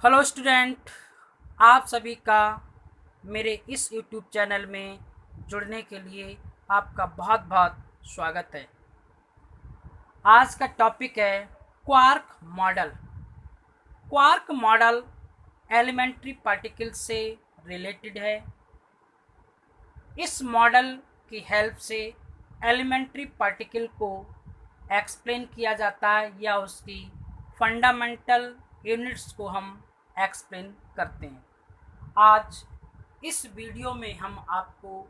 Hello student, आप सभी का मेरे इस यूट्यूब चैनल में जुड़ने के लिए आपका बहुत बहुत स्वागत है। आज का टॉपिक है quark model. Quark model elementary particle से रिलेटेड है। इस मॉडल की हेल्प से एलिमेंट्री पार्टिकल को एक्सप्लेन किया जाता है या उसकी फंडामेंटल यूनिट्स को हम एक्सप्लेन करते हैं। आज इस वीडियो में हम आपको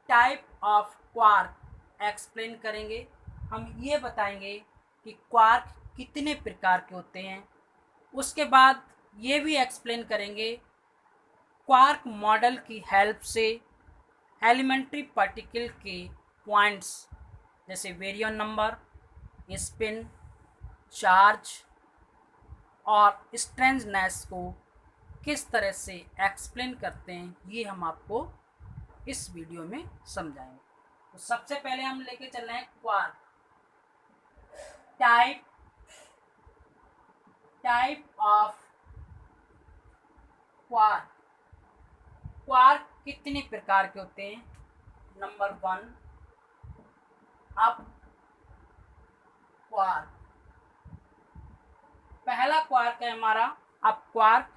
टाइप ऑफ क्वार्क एक्सप्लेन करेंगे। हम ये बताएंगे कि क्वार्क कितने प्रकार के होते हैं। उसके बाद ये भी एक्सप्लेन करेंगे क्वार्क मॉडल की हेल्प से एलिमेंट्री पार्टिकल के पॉइंट्स जैसे वेरियन नंबर, स्पिन, चार्ज और स्ट्रेंजनेस को किस तरह से एक्सप्लेन करते हैं, ये हम आपको इस वीडियो में समझाएंगे। तो सबसे पहले हम लेके चल रहे हैं quark. Type of quark. Quark कितने प्रकार के होते हैं? Number 1, up quark. पहला क्वार्क है हमारा अप क्वार्क,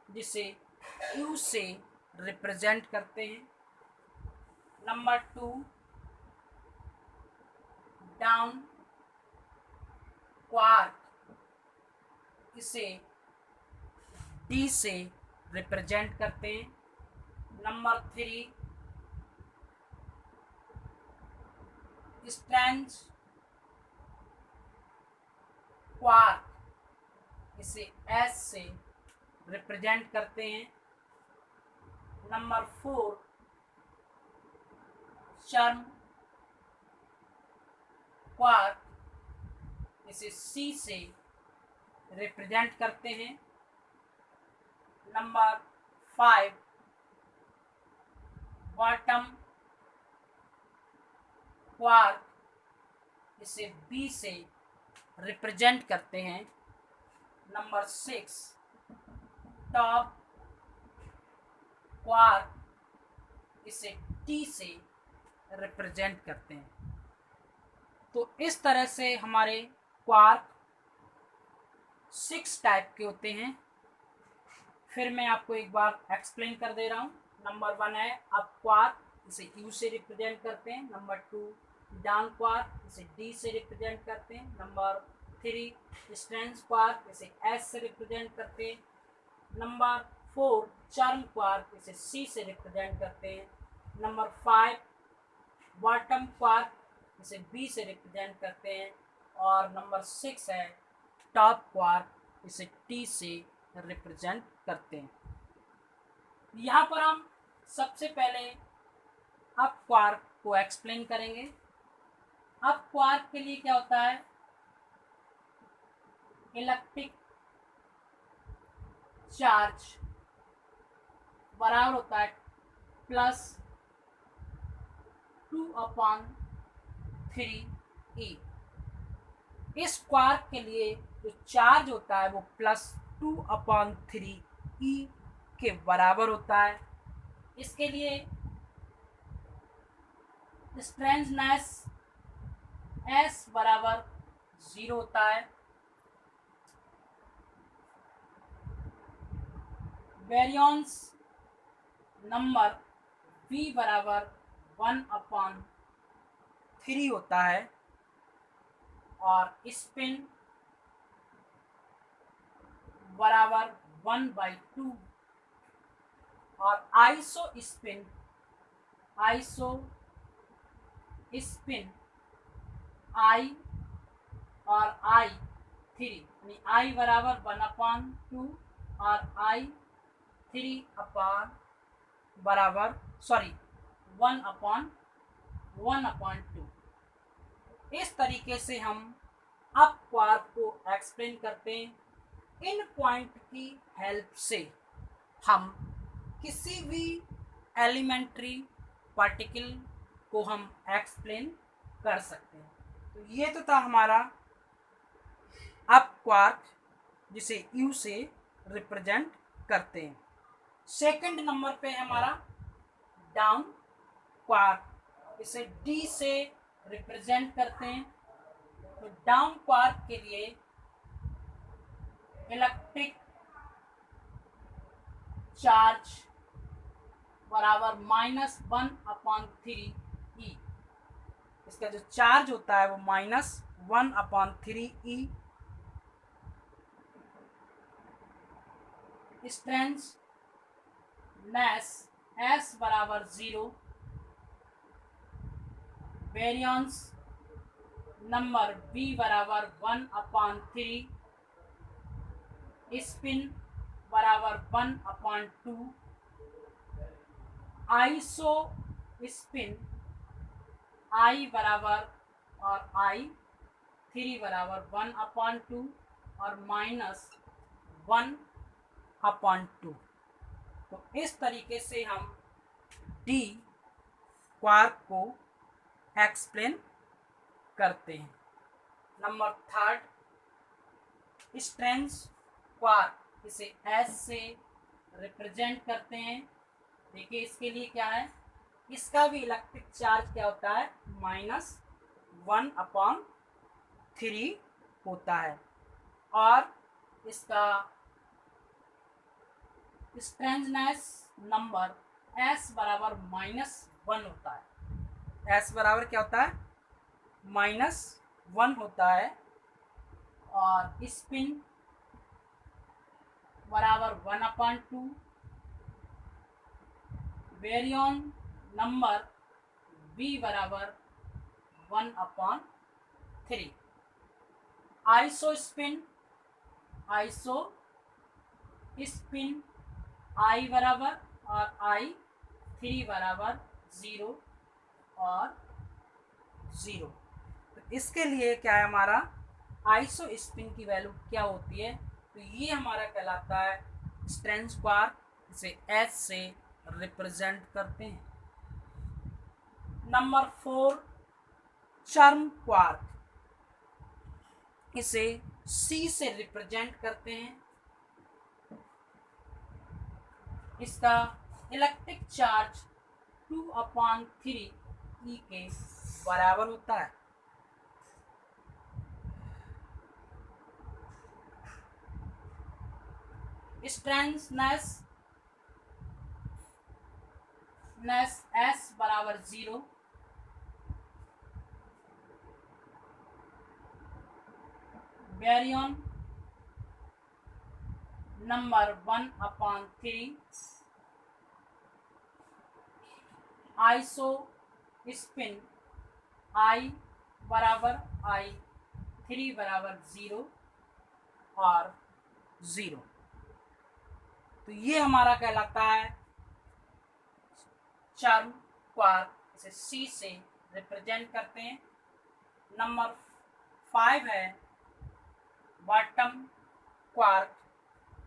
जिसे U से रिप्रेजेंट करते हैं। नंबर 2, डाउन क्वार्क, इसे D से रिप्रेजेंट करते हैं। नंबर 3, स्ट्रेंज क्वार्क, इसे S से रिप्रेजेंट करते हैं। नंबर 4, चर्म क्वार्क, इसे C से रिप्रेजेंट करते हैं। नंबर 5, बॉटम क्वार्क, इसे B से रिप्रेजेंट करते हैं। नंबर 6, टॉप क्वार्क, इसे T से रिप्रेजेंट करते हैं। तो इस तरह से हमारे क्वार्क 6 टाइप के होते हैं। फिर मैं आपको एक बार एक्सप्लेन कर दे रहा हूँ। नंबर 1 है अप क्वार्क, इसे U से रिप्रेजेंट करते हैं। नंबर 2, डाउन क्वार्क, इसे D से रिप्रेजेंट करते हैं। नंबर 3, स्ट्रेंज क्वार्क, इसे S से रिप्रेजेंट करते हैं। नंबर 4, चर्म क्वार्क, इसे C से रिप्रेजेंट करते हैं। नंबर 5, बॉटम क्वार्क, इसे B से रिप्रेजेंट करते हैं। और नंबर 6 है टॉप क्वार्क, इसे T से रिप्रेजेंट करते हैं। यहाँ पर हम सबसे पहले अप क्वार्क को एक्सप्लेन करेंगे। अप क्वार्क के लिए क्या होता है? इलेक्ट्रिक चार्ज बराबर होता है +2/3E। इस क्वार्क के लिए जो चार्ज होता है वो +2/3E के बराबर होता है। इसके लिए स्ट्रेंजनेस S बराबर 0 होता है। वेरियंस नंबर V बराबर 1/3 होता है। और स्पिन बराबर 1/2। और आइसो स्पिन I और I3, यानी I बराबर 1/2 और I3 बराबर 1/2। इस तरीके से हम अप क्वार्क को एक्सप्लेन करते हैं। इन पॉइंट की हेल्प से हम किसी भी एलिमेंट्री पार्टिकल को हम एक्सप्लेन कर सकते हैं। तो ये तो था हमारा अप क्वार्क, जिसे U से रिप्रेजेंट करते हैं। सेकंड नंबर पे है हमारा डाउन क्वार्क, इसे डी से रिप्रेजेंट करते हैं। तो डाउन क्वार्क के लिए इलेक्ट्रिक चार्ज बराबर -1/3 ई। इसका जो चार्ज होता है वो -1/3 ई। स्ट्रेंथनेस S बराबर 0, वेरियंस नंबर V बराबर 1/3, स्पिन बराबर 1/2, आइसो स्पिन I बराबर और I3 बराबर 1/2 और -1/2। तो इस तरीके से हम डी क्वार्क को एक्सप्लेन करते हैं। नंबर थर्ड, स्ट्रेंथ क्वार्क, इसे एस से रिप्रेजेंट करते हैं। देखिए इसके लिए क्या है, इसका भी इलेक्ट्रिक चार्ज क्या होता है, -1/3 होता है और इसका स्ट्रेंथनेस नंबर S बराबर -1 होता है। S बराबर क्या होता है, -1 होता है और स्पिन बराबर 1/2, वेरियन नंबर V बराबर 1/3, आइसो स्पिन I बराबर और I3 बराबर 0 और 0। तो इसके लिए क्या है, हमारा आइसो स्पिन की वैल्यू क्या होती है, तो ये हमारा कहलाता है स्ट्रेंथ क्वार्क, इसे S से रिप्रेजेंट करते हैं। नंबर 4, चर्म क्वार्क, इसे C से रिप्रेजेंट करते हैं। इसका इलेक्ट्रिक चार्ज 2/3 ई के बराबर होता है। स्ट्रेंथनेस S बराबर 0, वेरियन नंबर 1/3, आइसो स्पिन I बराबर I3 बराबर 0 और 0। तो ये हमारा कहलाता है चर्म क्वार्क, इसे C से रिप्रेजेंट करते हैं। नंबर 5 है बॉटम क्वार्क,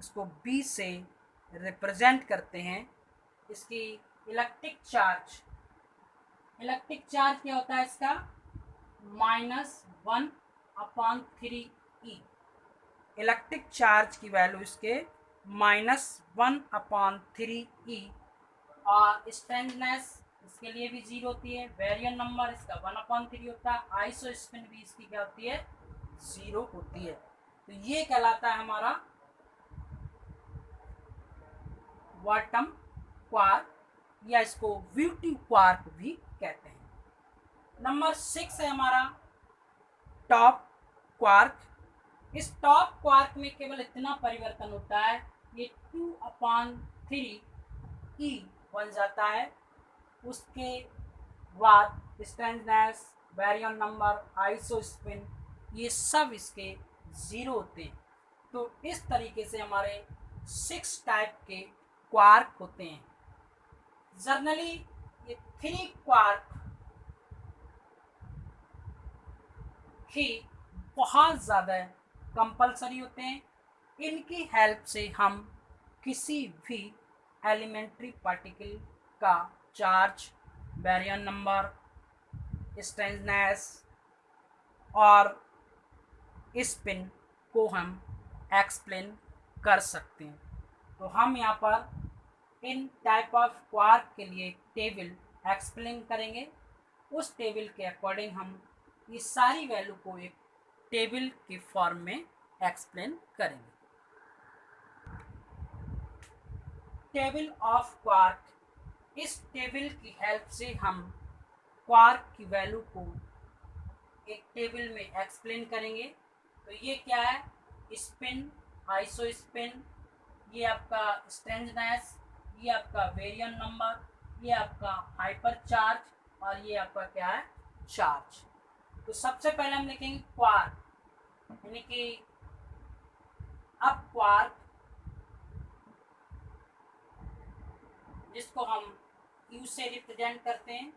इसको B से रिप्रेजेंट करते हैं। इसकी इलेक्ट्रिक चार्ज क्या होता है इसका, -1/3 ई। इलेक्ट्रिक चार्ज की वैल्यू इसके -1/3 ई और स्ट्रेंथनेस इसके लिए भी 0 होती है। वेरियन नंबर इसका 1/3 होता है। आइसो स्पिन भी इसकी क्या होती है, 0 होती है। तो ये कहलाता है हमारा बॉटम क्वार्क या इसको ब्यूटी क्वार्क भी कहते हैं। नंबर 6 है हमारा टॉप क्वार्क। इस टॉप क्वार्क में केवल इतना परिवर्तन होता है, ये 2/3 ई बन जाता है। उसके बाद स्ट्रेंथनेस, वेरियन नंबर, आइसो स्पिन ये सब इसके 0 होते हैं। तो इस तरीके से हमारे 6 टाइप के क्वार्क होते हैं। जनरली ये 3 क्वार्क ही बहुत ज़्यादा कंपलसरी होते हैं। इनकी हेल्प से हम किसी भी एलिमेंट्री पार्टिकल का चार्ज, बैरियन नंबर, स्ट्रेंथनेस और स्पिन को हम एक्सप्लेन कर सकते हैं। तो हम यहाँ पर इन टाइप ऑफ क्वार्क के लिए टेबल एक्सप्लेन करेंगे। उस टेबल के अकॉर्डिंग हम ये सारी वैल्यू को एक टेबल की फॉर्म में एक्सप्लेन करेंगे। टेबल ऑफ क्वार्क, इस टेबल की हेल्प से हम क्वार्क की वैल्यू को एक टेबल में एक्सप्लेन करेंगे। तो ये क्या है, स्पिन, आइसो स्पिन, ये आपका स्ट्रेंजनेस, ये आपका वेरियन नंबर, ये आपका हाइपर चार्ज और ये आपका क्या है, चार्ज। तो सबसे पहले हम लिखेंगे क्वार्क, यानी कि अब क्वार्क जिसको हम U से रिप्रेजेंट करते हैं,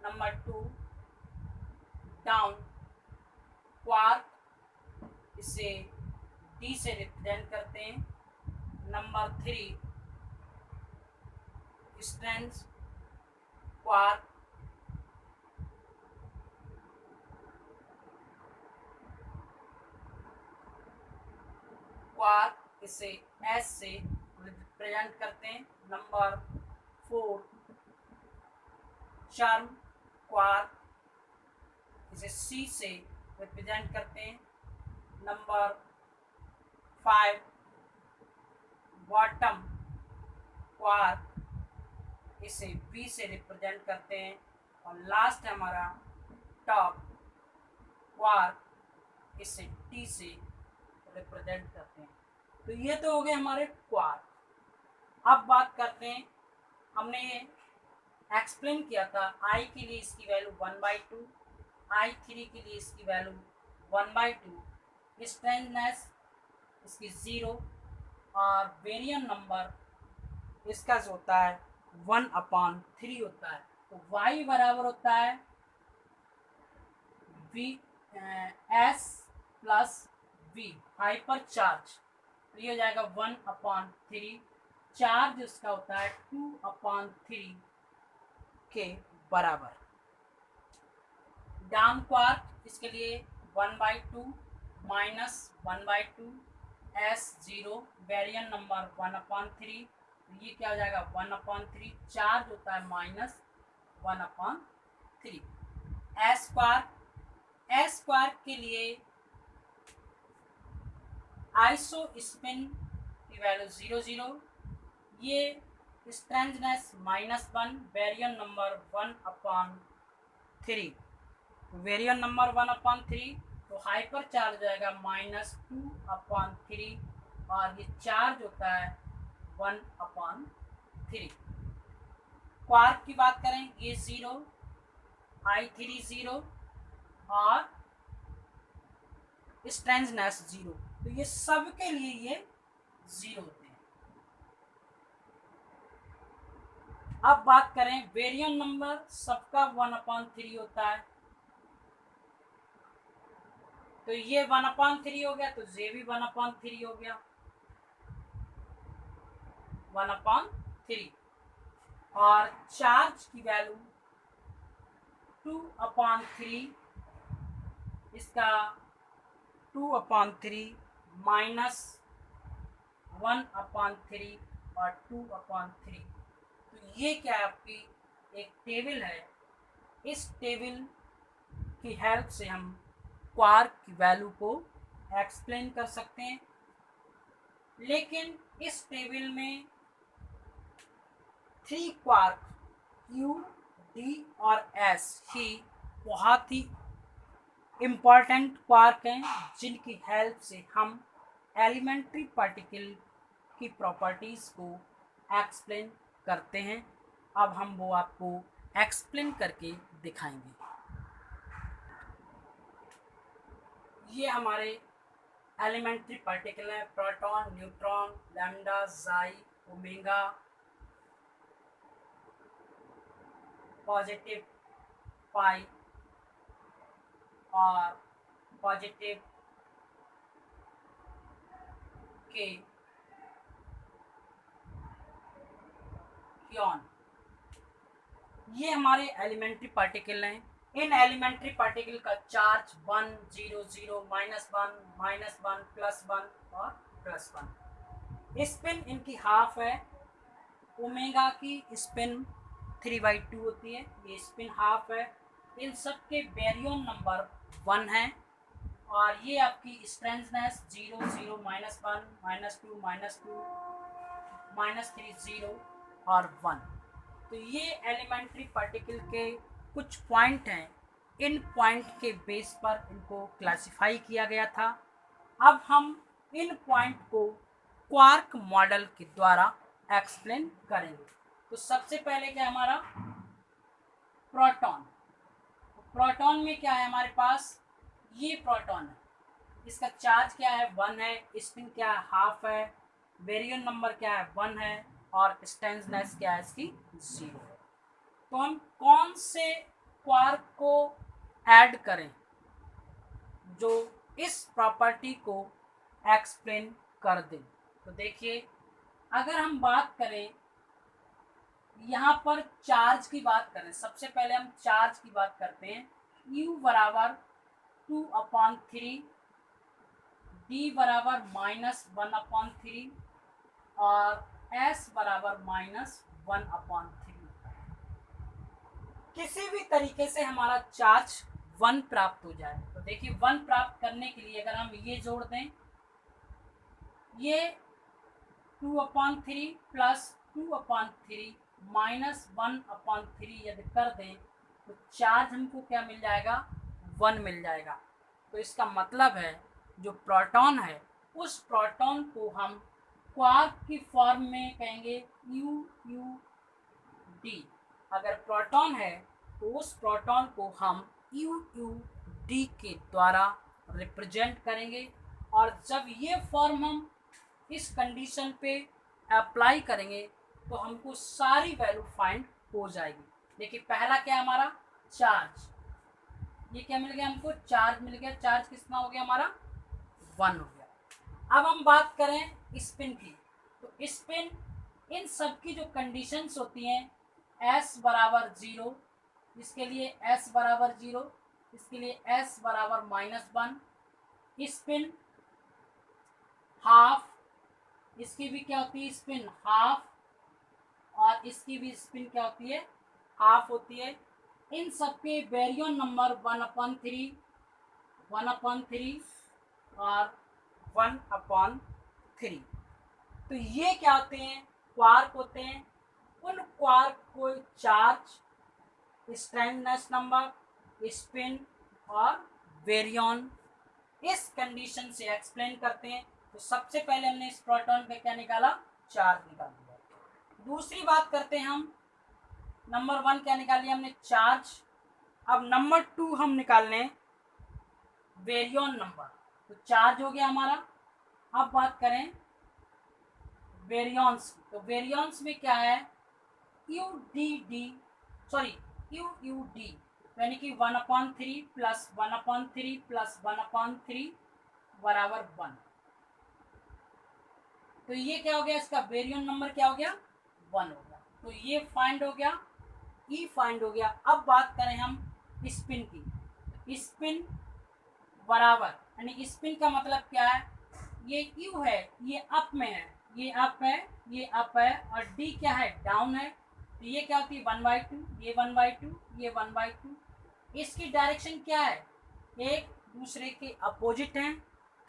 नंबर 2 डाउन क्वार्क, इसे D से रिप्रेजेंट करते हैं, नंबर 3 स्ट्रेंथ क्वार्क, क्वार्क इसे S से रिप्रेजेंट करते हैं, नंबर 4 चार्म क्वार्क, इसे C से रिप्रेजेंट करते हैं, नंबर 5 बॉटम क्वार्क, इसे B से रिप्रेजेंट करते हैं, और लास्ट हमारा टॉप क्वार्क, इसे T से रिप्रेजेंट करते हैं। तो ये तो हो गए हमारे क्वार्क। अब बात करते हैं, हमने एक्सप्लेन किया था I के लिए इसकी वैल्यू 1/2, I3 के लिए इसकी वैल्यू 1/2, स्ट्रेंथनेस इसकी 0 और वेरियन नंबर इसका जो होता है 1/3 होता है। तो y बराबर होता है S plus V hyper charge, तो ये हो जाएगा 1/3, चार्ज इसका होता है 2/3 के बराबर। डाउन क्वार्क इसके लिए 1/2 माइनस 1/2 S0 वेरियन नंबर 1/3, तो ये क्या हो जाएगा 1/3, चार्ज होता है -1/3। एस क्वार्क के लिए आइसो स्पिन की वैल्यू 0 0, ये स्ट्रेंथनेस -1, वेरियन नंबर 1/3, वेरियन नंबर 1/3, तो हाइपर चार्ज हो जाएगा -2/3 और ये चार्ज होता है 1/3। क्वार्क की बात करें, ये 0, I3 0 और स्ट्रेंथनेस 0, तो ये सब के लिए ये 0 होते हैं। अब बात करें वेरियन नंबर, सबका 1/3 होता है, तो ये 1/3 हो गया, तो ये भी 1/3 हो गया, 1/3। और चार्ज की वैल्यू 2/3, इसका 2/3 माइनस 1/3 और 2/3, तो ये क्या है, आपकी एक टेबल है। इस टेबल की हेल्प से हम क्वार्क की वैल्यू को एक्सप्लेन कर सकते हैं। लेकिन इस टेबल में 3 क्वार्क Q, D और S ही बहुत ही इम्पॉर्टेंट क्वार्क हैं, जिनकी हेल्प से हम एलिमेंट्री पार्टिकल की प्रॉपर्टीज़ को एक्सप्लेन करते हैं। अब हम वो आपको एक्सप्लेन करके दिखाएंगे। ये हमारे एलिमेंट्री पार्टिकल हैं, प्रोटॉन, न्यूट्रॉन, लैम्डा, जाई, ओमेगा, पॉजिटिव पाई और पॉजिटिव के क्योन, ये हमारे एलिमेंट्री पार्टिकल हैं। इन एलिमेंट्री पार्टिकल का चार्ज 1 0 0 -1 -1 +1 और +1। स्पिन इनकी हाफ है, ओमेगा की स्पिन 3/2 होती है, ये स्पिन हाफ है। इन सब के बैरियन नंबर 1 है और ये आपकी स्ट्रेंथनेस 0 0 -1 -2 -2 -3 0 और 1। तो ये एलिमेंट्री पार्टिकल के कुछ पॉइंट हैं, इन पॉइंट के बेस पर इनको क्लासिफाई किया गया था। अब हम इन पॉइंट को क्वार्क मॉडल के द्वारा एक्सप्लेन करेंगे। तो सबसे पहले क्या है हमारा प्रोटॉन। प्रोटॉन में क्या है हमारे पास, ये प्रोटॉन है, इसका चार्ज क्या है 1 है, स्पिन क्या है हाफ है, बैरियन नंबर क्या है 1 है और स्ट्रेंथनेस क्या है इसकी 0 है। तो हम कौन से क्वार्क को ऐड करें जो इस प्रॉपर्टी को एक्सप्लेन कर दें। तो देखिए, अगर हम बात करें यहाँ पर चार्ज की बात करें, सबसे पहले हम चार्ज की बात करते हैं। U बराबर 2/3, D बराबर -1/3 और S बराबर -1/3। किसी भी तरीके से हमारा चार्ज 1 प्राप्त हो जाए। तो देखिए 1 प्राप्त करने के लिए अगर हम ये जोड़ दें, ये 2/3 प्लस 2/3 -1/3 यदि कर दें तो चार्ज हमको क्या मिल जाएगा 1 मिल जाएगा। तो इसका मतलब है जो प्रोटॉन है उस प्रोटॉन को हम क्वार्क की फॉर्म में कहेंगे UUD। अगर प्रोटॉन है तो उस प्रोटॉन को हम UUD के द्वारा रिप्रेजेंट करेंगे और जब ये फॉर्म हम इस कंडीशन पे अप्लाई करेंगे तो हमको सारी वैल्यू फाइंड हो जाएगी। देखिए पहला क्या है हमारा चार्ज, ये क्या मिल गया हमको चार्ज मिल गया, चार्ज कितना हो गया हमारा 1 हो गया। अब हम बात करें स्पिन की, तो स्पिन इन सब की जो कंडीशंस होती हैं S बराबर 0, इसके लिए S बराबर 0, इसके लिए S बराबर -1, स्पिन हाफ, इसकी भी क्या होती है स्पिन हाफ और इसकी भी स्पिन क्या होती है हाफ होती है। इन सबके बैरियन नंबर 1/3 1/3 और 1/3। तो ये क्या होते हैं क्वार्क होते हैं। उन क्वार्क को चार्ज, स्ट्रेंथनेस नंबर, स्पिन और बैरियन इस कंडीशन से एक्सप्लेन करते हैं। तो सबसे पहले हमने इस प्रोटॉन पे क्या निकाला चार्ज निकाल दिया। दूसरी बात करते हैं हम, नंबर 1 क्या निकाल लिया हमने चार्ज। अब नंबर 2 हम निकाल लें बैरियन नंबर, तो चार्ज हो गया हमारा। अब बात करें बैरियंस, तो बैरियंस में क्या है UUD यानी कि 1/3 प्लस 1/3 प्लस 1/3 बराबर 1। तो ये क्या हो गया इसका बैरियन नंबर क्या हो गया 1 हो गया। तो ये फाइंड हो गया, ई फाइंड हो गया। अब बात करें हम स्पिन की, स्पिन बराबर यानी स्पिन का मतलब क्या है, ये यू है ये अप में है, ये अप है ये अप है और डी क्या है डाउन है। तो ये क्या होती है 1/2, ये 1/2, ये 1/2। इसकी डायरेक्शन क्या है एक दूसरे के अपोजिट हैं,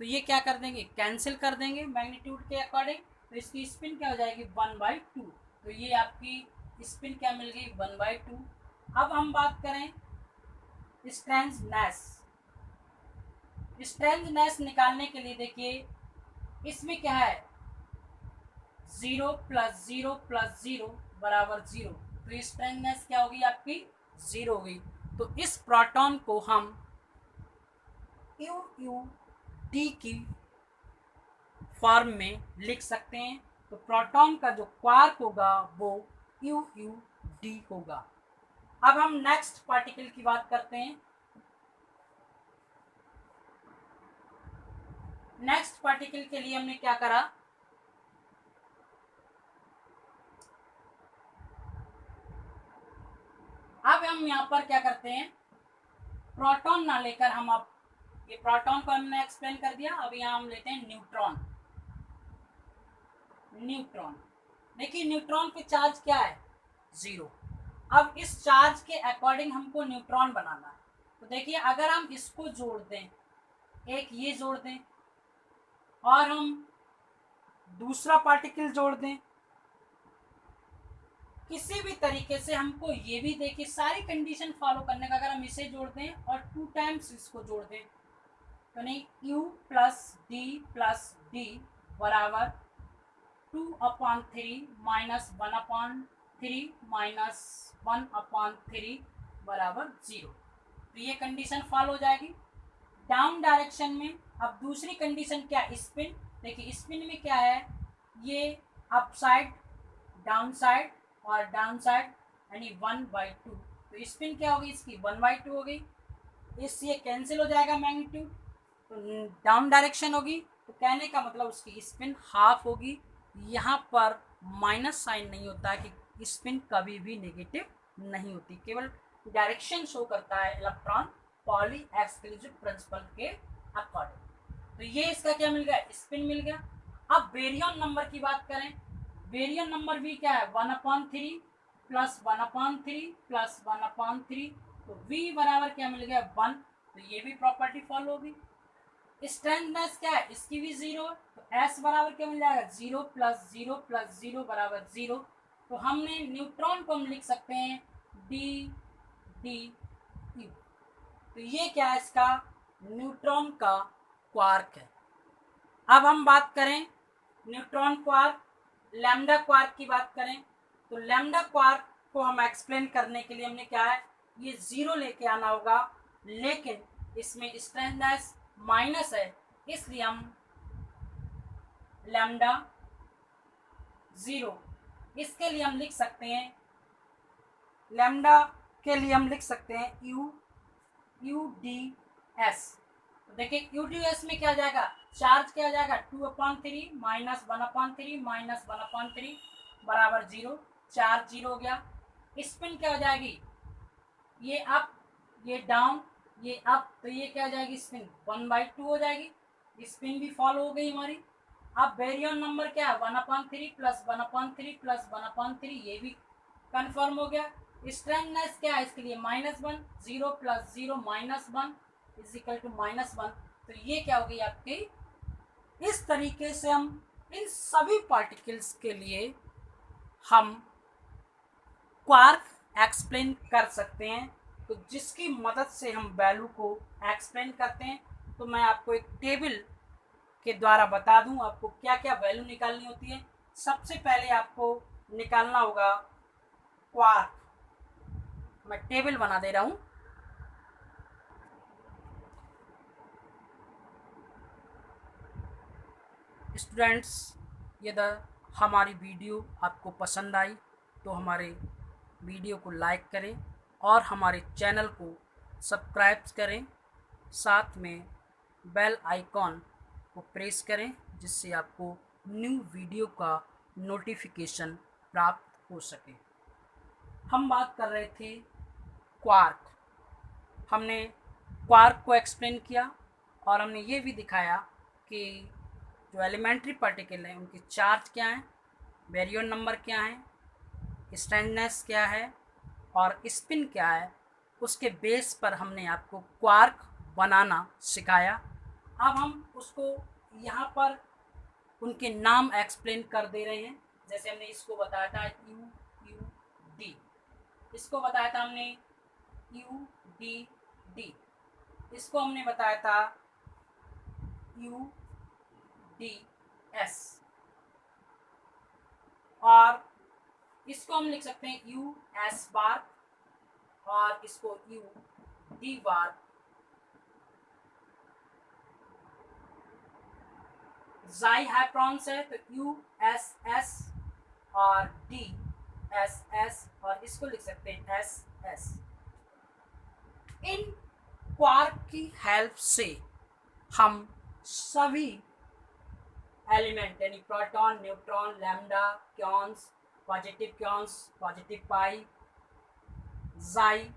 तो ये क्या कर देंगे कैंसिल कर देंगे मैग्नीट्यूड के अकॉर्डिंग। तो इसकी स्पिन क्या हो जाएगी 1/2। तो ये आपकी स्पिन क्या मिल गई 1/2। अब हम बात करें स्ट्रेंथनेस। स्ट्रेंथनेस निकालने के लिए देखिए इसमें क्या है 0 + 0 + 0 बराबर 0। तो स्ट्रेंथनेस क्या होगी आपकी 0 होगी। तो इस प्रोटॉन को हम UUD की फॉर्म में लिख सकते हैं। तो प्रोटॉन का जो क्वार्क होगा वो UUD होगा। अब हम नेक्स्ट पार्टिकल की बात करते हैं। नेक्स्ट पार्टिकल के लिए हमने क्या करा, अब हम यहाँ पर क्या करते हैं प्रोटॉन ना लेकर हम अब ये प्रोटॉन को हमने एक्सप्लेन कर दिया, अब यहाँ हम लेते हैं न्यूट्रॉन। न्यूट्रॉन। देखिए न्यूट्रॉन पे चार्ज क्या है, 0। अब इस चार्ज के अकॉर्डिंग हमको न्यूट्रॉन बनाना है। तो देखिए अगर हम इसको जोड़ दें, एक ये जोड़ दें और हम दूसरा पार्टिकल जोड़ दें, किसी भी तरीके से हमको ये भी देखिए सारी कंडीशन फॉलो करने का, अगर हम इसे जोड़ दें और 2 टाइम्स इसको जोड़ दें तो नहीं, U प्लस डी बराबर 2/3 -1/3 -1/3 बराबर 0। तो ये कंडीशन फॉलो हो जाएगी। डाउन डायरेक्शन में अब दूसरी कंडीशन क्या, स्पिन। देखिए स्पिन में क्या है, ये अप साइड, डाउन साइड और डाउन साइड यानी 1/2। तो स्पिन क्या होगी इसकी, 1/2 हो गई। इस ये कैंसिल हो जाएगा मैग्नीट्यूड, तो डाउन डायरेक्शन होगी, तो कहने का मतलब उसकी स्पिन हाफ होगी। यहाँ पर माइनस साइन नहीं होता कि स्पिन कभी भी नेगेटिव नहीं होती, केवल डायरेक्शन शो करता है इलेक्ट्रॉन पॉली एक्सक्लूसिव प्रिंसिपल के अकॉर्डिंग। तो ये इसका क्या मिल गया, स्पिन मिल गया। अब बेरियन नंबर की बात करें, बेरियन नंबर भी क्या है, 1/3 प्लस 1/3 प्लस 1/3, तो V बराबर क्या मिल गया, 1। तो ये भी प्रॉपर्टी फॉलो होगी। स्ट्रेंथनेस क्या है, इसकी भी 0, तो S बराबर क्या मिल जाएगा, 0 प्लस 0 प्लस 0 बराबर 0। तो हमने न्यूट्रॉन को हम लिख सकते हैं DDU। तो ये क्या है, इसका न्यूट्रॉन का क्वार्क है। अब हम बात करें न्यूट्रॉन क्वार्क, लैम्डा क्वार्क की बात करें, तो लैम्डा क्वार्क को हम एक्सप्लेन करने के लिए हमने क्या है, ये 0 लेके आना होगा, लेकिन इसमें स्ट्रेंथनेस माइनस है, इसलिए हम लैम्डा 0, इसके लिए हम लिख सकते हैं, लैम्डा के लिए हम लिख सकते हैं UDS। तो देखिए UDS में क्या आ जाएगा, चार्ज क्या आ जाएगा, 2/3 -1/3 -1/3 बराबर 0। चार्ज 0 हो गया। स्पिन क्या हो जाएगी, ये अप ये डाउन ये अप, तो ये क्या हो जाएगी, स्पिन 1/2 हो जाएगी। स्पिन भी फॉलो हो गई हमारी। अब बेरियन नंबर क्या है, 1/3 प्लस 1/3 प्लस 1/3, ये भी कंफर्म हो गया। स्ट्रेंथनेस क्या है इसके लिए, -1, 0 प्लस 0 -1 इज इक्वल टू -1। तो ये क्या हो गई आपकी। इस तरीके से हम इन सभी पार्टिकल्स के लिए हम क्वार्क एक्सप्लेन कर सकते हैं। तो जिसकी मदद से हम वैल्यू को एक्सप्लेन करते हैं, तो मैं आपको एक टेबल के द्वारा बता दूं आपको क्या क्या वैल्यू निकालनी होती है। सबसे पहले आपको निकालना होगा क्वार्क। मैं टेबल बना दे रहा हूं। स्टूडेंट्स, यदि हमारी वीडियो आपको पसंद आई तो हमारे वीडियो को लाइक करें और हमारे चैनल को सब्सक्राइब करें, साथ में बेल आइकॉन को प्रेस करें, जिससे आपको न्यू वीडियो का नोटिफिकेशन प्राप्त हो सके। हम बात कर रहे थे क्वार्क। हमने क्वार्क को एक्सप्लेन किया और हमने ये भी दिखाया कि जो एलिमेंट्री पार्टिकल हैं उनके चार्ज क्या हैं, बेरियन नंबर क्या है, स्ट्रेंथनेस क्या है और स्पिन क्या है। उसके बेस पर हमने आपको क्वार्क बनाना सिखाया। अब हम उसको यहाँ पर उनके नाम एक्सप्लेन कर दे रहे हैं। जैसे हमने इसको बताया था UUD, इसको बताया था हमने UDD, इसको हमने बताया था UDS, और इसको हम लिख सकते हैं US बार और इसको UD बार। जाई हाइप्रॉन्स है तो USS और DSS, और इसको लिख सकते हैं SS। इन क्वार्क की हेल्प से हम सभी एलिमेंट यानी प्रोटॉन, न्यूट्रॉन, लैम्डा, क्योन्स, पॉजिटिव पाई, जाई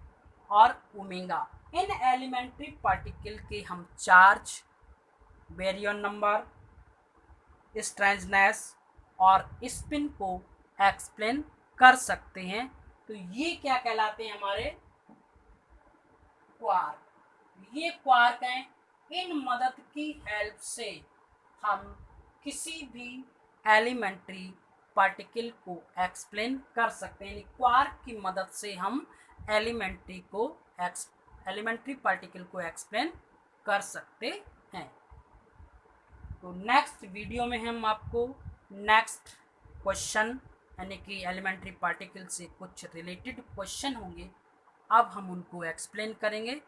और ओमेगा, इन एलिमेंट्री पार्टिकल के हम चार्ज, बेरियन नंबर, स्ट्रेंथनेस, और स्पिन को एक्सप्लेन कर सकते हैं। तो ये क्या कहलाते हैं हमारे क्वार्क। ये क्वार्क हैं, इन मदद की हेल्प से हम किसी भी एलिमेंट्री पार्टिकल को एक्सप्लेन कर सकते हैं। क्वार्क की मदद से हम एलिमेंट्री पार्टिकल को एक्सप्लेन कर सकते हैं। तो नेक्स्ट वीडियो में हम आपको नेक्स्ट क्वेश्चन यानी कि एलिमेंट्री पार्टिकल से कुछ रिलेटेड क्वेश्चन होंगे, अब हम उनको एक्सप्लेन करेंगे।